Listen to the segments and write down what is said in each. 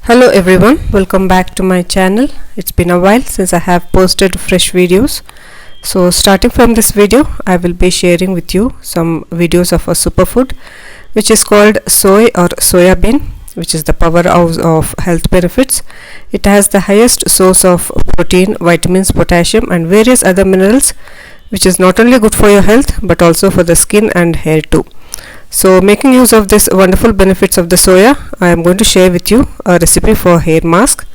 Hello everyone, welcome back to my channel. It's been a while since I have posted fresh videos. So starting from this video, I will be sharing with you some videos of a superfood which is called soy or soya bean, which is the powerhouse of health benefits. It has the highest source of protein, vitamins, potassium and various other minerals, which is not only good for your health but also for the skin and hair too. So making use of this wonderful benefits of the soya, I am going to share with you a recipe for hair mask.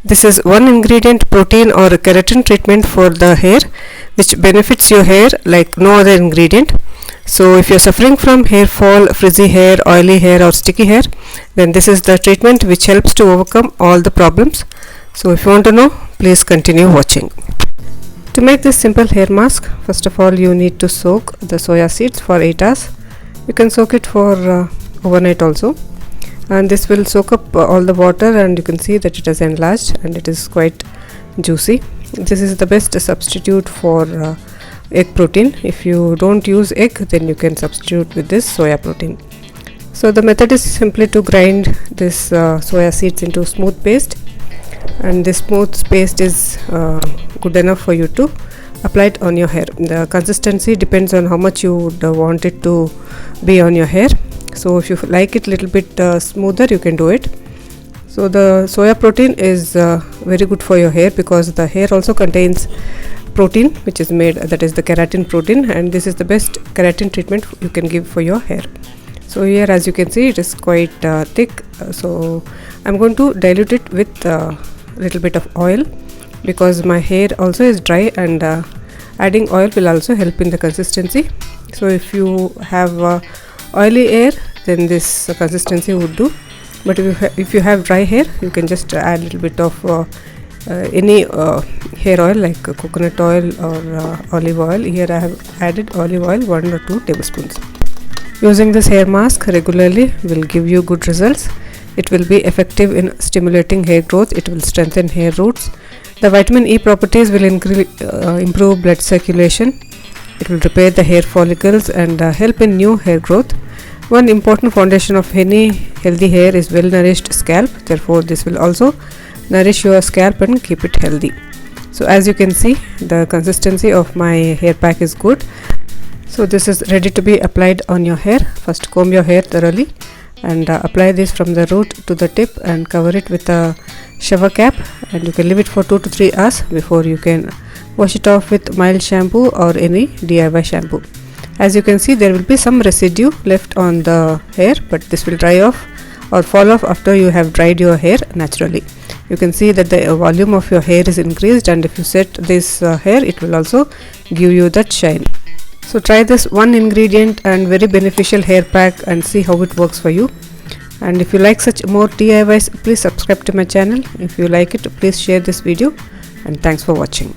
This is one ingredient protein or keratin treatment for the hair which benefits your hair like no other ingredient. So if you are suffering from hair fall, frizzy hair, oily hair or sticky hair, then this is the treatment which helps to overcome all the problems. So if you want to know, please continue watching. To make this simple hair mask, first of all you need to soak the soya seeds for 8 hours. You can soak it for overnight also, and this will soak up all the water, and you can see that it has enlarged and it is quite juicy. This is the best substitute for egg protein. If you don't use egg, then you can substitute with this soya protein. So the method is simply to grind this soya seeds into smooth paste, and this smooth paste is good enough for you to apply it on your hair. The consistency depends on how much you would want it to be on your hair. So if you like it little bit smoother, you can do it. So the soya protein is very good for your hair because the hair also contains protein which is made, that is the keratin protein, and this is the best keratin treatment you can give for your hair. So here as you can see, it is quite thick, so I'm going to dilute it with a little bit of oil because my hair also is dry, and adding oil will also help in the consistency. So if you have oily hair, then this consistency would do, but if you have dry hair, you can just add a little bit of any hair oil like coconut oil or olive oil. Here I have added olive oil 1 or 2 tablespoons. Using this hair mask regularly will give you good results. It will be effective in stimulating hair growth. It will strengthen hair roots. The vitamin E properties will improve blood circulation. It will repair the hair follicles and help in new hair growth. One important foundation of any healthy hair is well nourished scalp. Therefore, this will also nourish your scalp and keep it healthy. So as you can see, the consistency of my hair pack is good. So this is ready to be applied on your hair. First comb your hair thoroughly and apply this from the root to the tip and cover it with a shower cap, and you can leave it for 2 to 3 hours before you can wash it off with mild shampoo or any DIY shampoo. As you can see, there will be some residue left on the hair, but this will dry off or fall off after you have dried your hair naturally. You can see that the volume of your hair is increased, and if you set this hair, it will also give you that shine. So try this one ingredient and very beneficial hair pack and see how it works for you. And if you like such more DIYs, please subscribe to my channel. If you like it, please share this video, and thanks for watching.